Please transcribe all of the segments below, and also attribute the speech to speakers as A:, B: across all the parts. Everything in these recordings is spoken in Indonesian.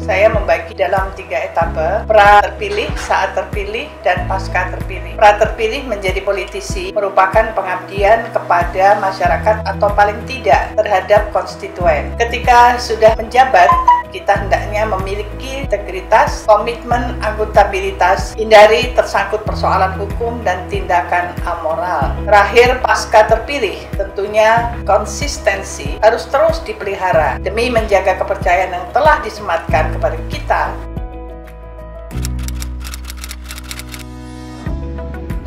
A: Saya membagi dalam 3 etape: pra terpilih, saat terpilih, dan pasca terpilih. Pra terpilih menjadi politisi merupakan pengabdian kepada masyarakat atau paling tidak terhadap konstituen. Ketika sudah menjabat, kita hendaknya memiliki integritas, komitmen, akuntabilitas, hindari tersangkut persoalan hukum dan tindakan amoral. Terakhir, pasca terpilih, tentunya konsistensi harus terus dipelihara demi menjaga kepercayaan yang telah disematkan kepada kita.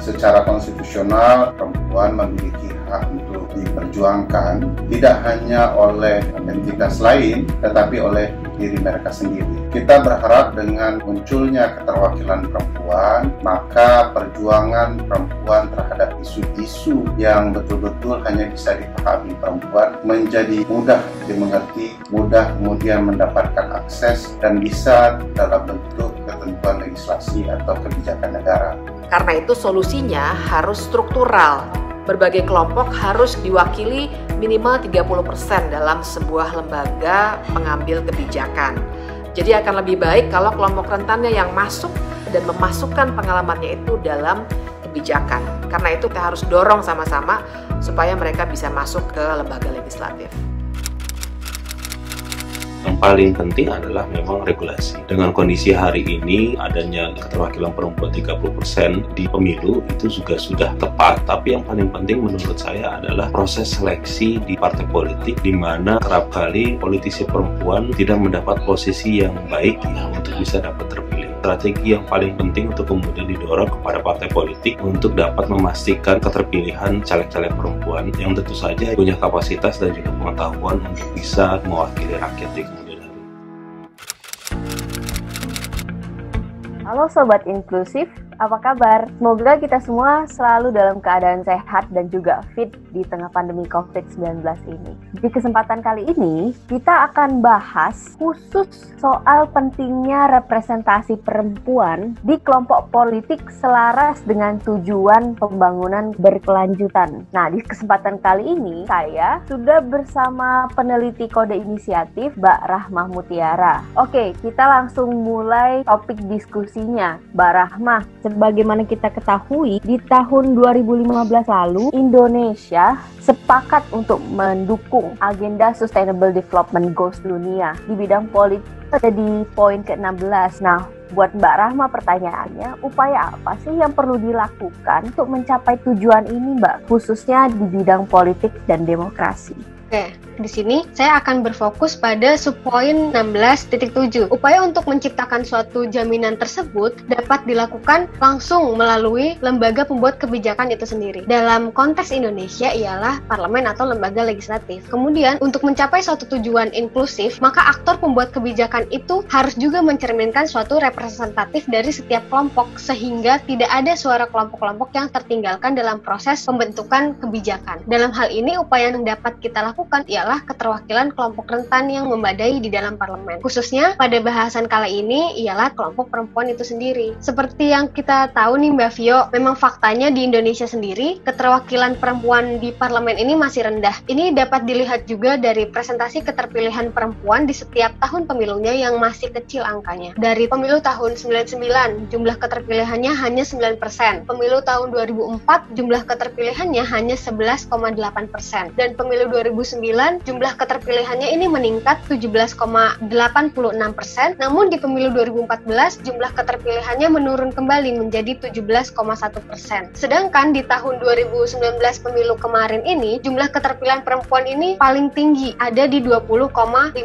B: Secara konstitusional, perempuan memiliki hak untuk diperjuangkan tidak hanya oleh entitas lain, tetapi oleh diri mereka sendiri. Kita berharap dengan munculnya keterwakilan perempuan, maka perjuangan perempuan terhadap isu-isu yang betul-betul hanya bisa dipahami perempuan menjadi mudah dimengerti, mudah kemudian mendapatkan akses, dan bisa dalam bentuk ketentuan legislasi atau kebijakan negara.
C: Karena itu solusinya harus struktural. Berbagai kelompok harus diwakili minimal 30% dalam sebuah lembaga pengambil kebijakan. Jadi akan lebih baik kalau kelompok rentannya yang masuk dan memasukkan pengalamannya itu dalam kebijakan. Karena itu kita harus dorong sama-sama supaya mereka bisa masuk ke lembaga legislatif.
D: Yang paling penting adalah memang regulasi. Dengan kondisi hari ini, adanya keterwakilan perempuan 30% di pemilu itu juga sudah tepat. Tapi yang paling penting menurut saya adalah proses seleksi di partai politik, di mana kerap kali politisi perempuan tidak mendapat posisi yang baik untuk bisa dapat terpilih. Strategi yang paling penting untuk kemudian didorong kepada partai politik untuk dapat memastikan keterpilihan caleg-caleg perempuan yang tentu saja punya kapasitas dan juga pengetahuan untuk bisa mewakili rakyat di kemudian hari.
E: Halo Sobat Inklusif, apa kabar? Semoga kita semua selalu dalam keadaan sehat dan juga fit di tengah pandemi COVID-19 ini. Di kesempatan kali ini, kita akan bahas khusus soal pentingnya representasi perempuan di kelompok politik selaras dengan tujuan pembangunan berkelanjutan. Nah, di kesempatan kali ini, saya sudah bersama peneliti kode inisiatif Mbak Rahmah Mutiara. Oke, kita langsung mulai topik diskusinya. Mbak Rahmah, sebagaimana kita ketahui, di tahun 2015 lalu, Indonesia sepakat untuk mendukung agenda Sustainable Development Goals dunia di bidang politik ada di poin ke-16. Nah, buat Mbak Rahma pertanyaannya, upaya apa sih yang perlu dilakukan untuk mencapai tujuan ini, Mbak, khususnya di bidang politik dan demokrasi?
F: Oke, di sini saya akan berfokus pada subpoin 16.7. Upaya untuk menciptakan suatu jaminan tersebut dapat dilakukan langsung melalui lembaga pembuat kebijakan itu sendiri. Dalam konteks Indonesia ialah parlemen atau lembaga legislatif. Kemudian, untuk mencapai suatu tujuan inklusif, maka aktor pembuat kebijakan itu harus juga mencerminkan suatu representatif dari setiap kelompok, sehingga tidak ada suara kelompok-kelompok yang tertinggalkan dalam proses pembentukan kebijakan. Dalam hal ini, upaya yang dapat kita lakukan ialah keterwakilan kelompok rentan yang memadai di dalam parlemen. Khususnya pada bahasan kala ini ialah kelompok perempuan itu sendiri. Seperti yang kita tahu nih Mbak Vio, memang faktanya di Indonesia sendiri keterwakilan perempuan di parlemen ini masih rendah. Ini dapat dilihat juga dari presentasi keterpilihan perempuan di setiap tahun pemilunya yang masih kecil angkanya. Dari pemilu tahun 99, jumlah keterpilihannya hanya 9%. Pemilu tahun 2004, jumlah keterpilihannya hanya 11,8%. Dan pemilu 2009, jumlah keterpilihannya ini meningkat 17,86%, namun di pemilu 2014 jumlah keterpilihannya menurun kembali menjadi 17,1%. Sedangkan di tahun 2019 pemilu kemarin ini, jumlah keterpilihan perempuan ini paling tinggi, ada di 20,52%.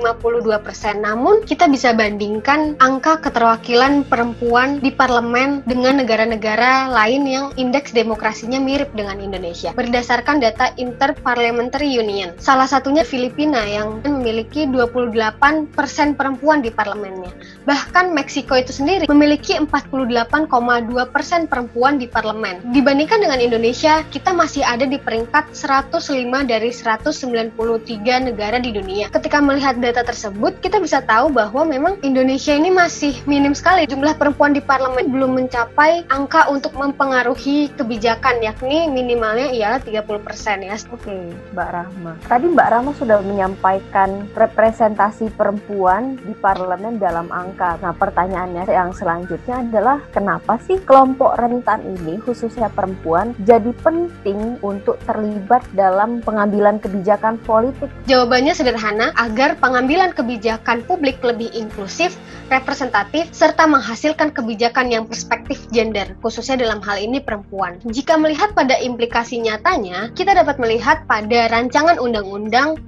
F: Namun kita bisa bandingkan angka keterwakilan perempuan di parlemen dengan negara-negara lain yang indeks demokrasinya mirip dengan Indonesia. Berdasarkan data Inter-Parliamentary Union, salah satunya Filipina yang memiliki 28% perempuan di parlemennya. Bahkan Meksiko itu sendiri memiliki 48,2% perempuan di parlemen. Dibandingkan dengan Indonesia, kita masih ada di peringkat 105 dari 193 negara di dunia. Ketika melihat data tersebut, kita bisa tahu bahwa memang Indonesia ini masih minim sekali. Jumlah perempuan di parlemen belum mencapai angka untuk mempengaruhi kebijakan, yakni minimalnya ialah 30% ya.
E: Oke, Mbak Rahma. Tadi Tadi Mbak Rama sudah menyampaikan representasi perempuan di parlemen dalam angka. Nah, pertanyaannya yang selanjutnya adalah kenapa sih kelompok rentan ini, khususnya perempuan, jadi penting untuk terlibat dalam pengambilan kebijakan politik?
F: Jawabannya sederhana, agar pengambilan kebijakan publik lebih inklusif, representatif, serta menghasilkan kebijakan yang perspektif gender, khususnya dalam hal ini perempuan. Jika melihat pada implikasi nyatanya, kita dapat melihat pada rancangan undang-undang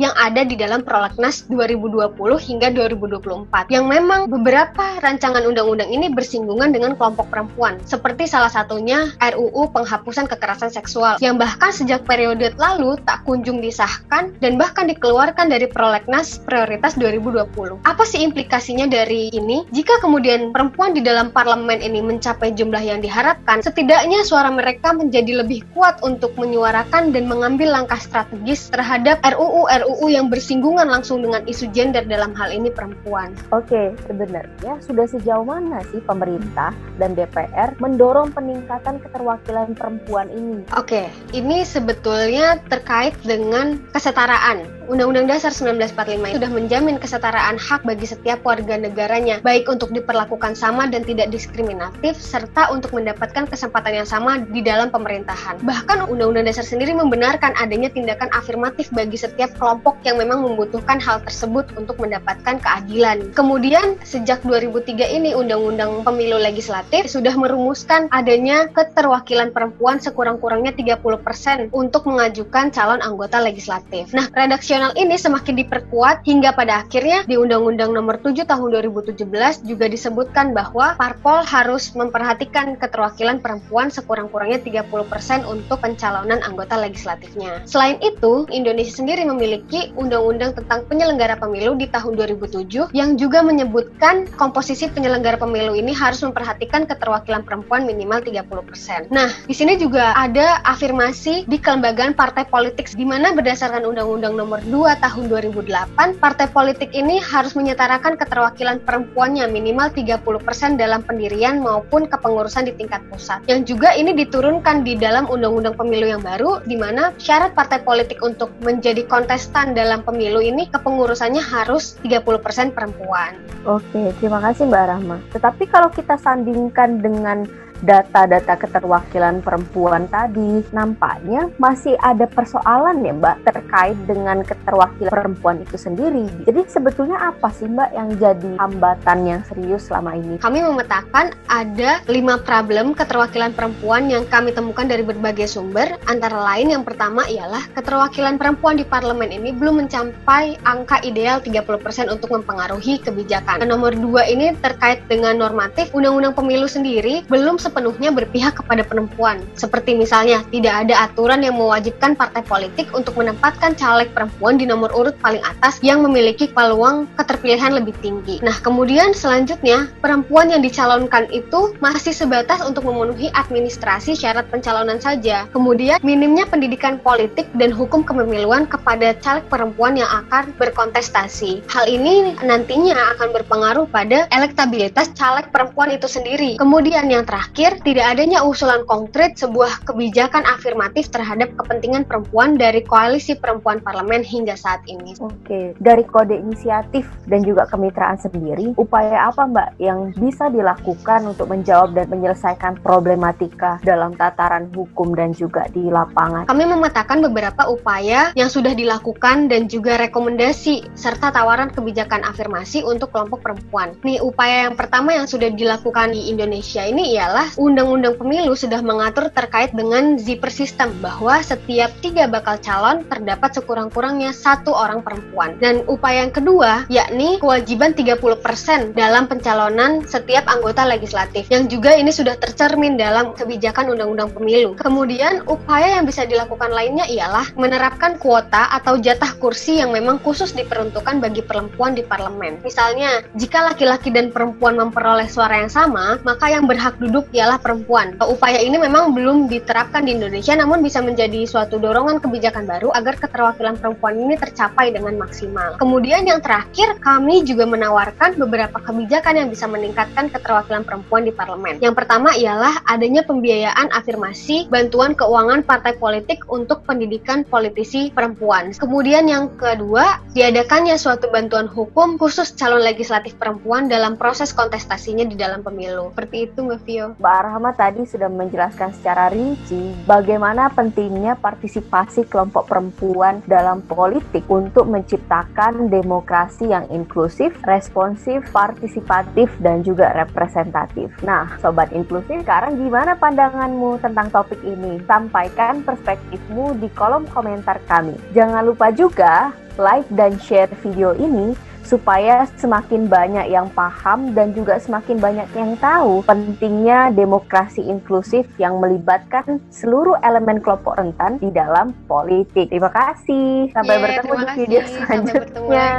F: yang ada di dalam Prolegnas 2020 hingga 2024, yang memang beberapa rancangan undang-undang ini bersinggungan dengan kelompok perempuan, seperti salah satunya RUU Penghapusan Kekerasan Seksual, yang bahkan sejak periode lalu tak kunjung disahkan dan bahkan dikeluarkan dari Prolegnas Prioritas 2020. Apa sih implikasinya dari ini? Jika kemudian perempuan di dalam parlemen ini mencapai jumlah yang diharapkan, setidaknya suara mereka menjadi lebih kuat untuk menyuarakan dan mengambil langkah strategis terhadap RUU yang bersinggungan langsung dengan isu gender, dalam hal ini perempuan.
E: Oke, sebenarnya sudah sejauh mana sih pemerintah dan DPR mendorong peningkatan keterwakilan perempuan ini?
F: Oke, ini sebetulnya terkait dengan kesetaraan. Undang-Undang Dasar 1945 sudah menjamin kesetaraan hak bagi setiap warga negaranya, baik untuk diperlakukan sama dan tidak diskriminatif, serta untuk mendapatkan kesempatan yang sama di dalam pemerintahan. Bahkan Undang-Undang Dasar sendiri membenarkan adanya tindakan afirmatif bagi setiap kelompok yang memang membutuhkan hal tersebut untuk mendapatkan keadilan. Kemudian, sejak 2003 ini, Undang-Undang Pemilu Legislatif sudah merumuskan adanya keterwakilan perempuan sekurang-kurangnya 30% untuk mengajukan calon anggota legislatif. Nah, redaksi ini semakin diperkuat hingga pada akhirnya di Undang-Undang Nomor 7 Tahun 2017 juga disebutkan bahwa parpol harus memperhatikan keterwakilan perempuan sekurang-kurangnya 30% untuk pencalonan anggota legislatifnya. Selain itu, Indonesia sendiri memiliki Undang-Undang tentang penyelenggara pemilu di tahun 2007 yang juga menyebutkan komposisi penyelenggara pemilu ini harus memperhatikan keterwakilan perempuan minimal 30%. Nah, di sini juga ada afirmasi di kelembagaan partai politik di mana berdasarkan Undang-Undang Nomor 2 Tahun 2008, partai politik ini harus menyetarakan keterwakilan perempuannya minimal 30% dalam pendirian maupun kepengurusan di tingkat pusat. Yang juga ini diturunkan di dalam Undang-Undang Pemilu yang baru, di mana syarat partai politik untuk menjadi kontestan dalam pemilu ini kepengurusannya harus 30% perempuan.
E: Oke, terima kasih Mbak Rahma. Tetapi kalau kita sandingkan dengan data-data keterwakilan perempuan tadi, nampaknya masih ada persoalan ya Mbak terkait dengan keterwakilan perempuan itu sendiri. Jadi sebetulnya apa sih Mbak yang jadi hambatan yang serius selama ini?
F: Kami memetakan ada 5 problem keterwakilan perempuan yang kami temukan dari berbagai sumber. Antara lain yang pertama ialah keterwakilan perempuan di parlemen ini belum mencapai angka ideal 30% untuk mempengaruhi kebijakan. Nomor 2 ini terkait dengan normatif. Undang-Undang Pemilu sendiri belum sepenuhnya berpihak kepada perempuan. Seperti misalnya, tidak ada aturan yang mewajibkan partai politik untuk menempatkan caleg perempuan di nomor urut paling atas yang memiliki peluang keterpilihan lebih tinggi. Nah, kemudian selanjutnya, perempuan yang dicalonkan itu masih sebatas untuk memenuhi administrasi syarat pencalonan saja. Kemudian, minimnya pendidikan politik dan hukum kepemiluan kepada caleg perempuan yang akan berkontestasi. Hal ini nantinya akan berpengaruh pada elektabilitas caleg perempuan itu sendiri. Kemudian yang terakhir, tidak adanya usulan konkret sebuah kebijakan afirmatif terhadap kepentingan perempuan dari koalisi perempuan parlemen hingga saat ini.
E: Oke, dari kode inisiatif dan juga kemitraan sendiri, upaya apa Mbak yang bisa dilakukan untuk menjawab dan menyelesaikan problematika dalam tataran hukum dan juga di lapangan?
F: Kami memetakan beberapa upaya yang sudah dilakukan dan juga rekomendasi serta tawaran kebijakan afirmasi untuk kelompok perempuan. Nih, upaya yang pertama yang sudah dilakukan di Indonesia ini ialah Undang-Undang Pemilu sudah mengatur terkait dengan zipper system bahwa setiap 3 bakal calon terdapat sekurang-kurangnya 1 orang perempuan. Dan upaya yang kedua yakni kewajiban 30% dalam pencalonan setiap anggota legislatif yang juga ini sudah tercermin dalam kebijakan Undang-Undang Pemilu. Kemudian upaya yang bisa dilakukan lainnya ialah menerapkan kuota atau jatah kursi yang memang khusus diperuntukkan bagi perempuan di parlemen. Misalnya, jika laki-laki dan perempuan memperoleh suara yang sama, maka yang berhak duduk ialah perempuan. Upaya ini memang belum diterapkan di Indonesia, namun bisa menjadi suatu dorongan kebijakan baru agar keterwakilan perempuan ini tercapai dengan maksimal. Kemudian yang terakhir, kami juga menawarkan beberapa kebijakan yang bisa meningkatkan keterwakilan perempuan di parlemen. Yang pertama ialah adanya pembiayaan afirmasi bantuan keuangan partai politik untuk pendidikan politisi perempuan. Kemudian yang kedua, diadakannya suatu bantuan hukum khusus calon legislatif perempuan dalam proses kontestasinya di dalam pemilu. Seperti itu, Mbak Vio.
E: Mbak Rahma tadi sudah menjelaskan secara rinci bagaimana pentingnya partisipasi kelompok perempuan dalam politik untuk menciptakan demokrasi yang inklusif, responsif, partisipatif, dan juga representatif. Nah, Sobat Inklusif, sekarang gimana pandanganmu tentang topik ini? Sampaikan perspektifmu di kolom komentar kami. Jangan lupa juga like dan share video ini supaya semakin banyak yang paham dan juga semakin banyak yang tahu pentingnya demokrasi inklusif yang melibatkan seluruh elemen kelompok rentan di dalam politik. Terima kasih. Sampai bertemu di video selanjutnya.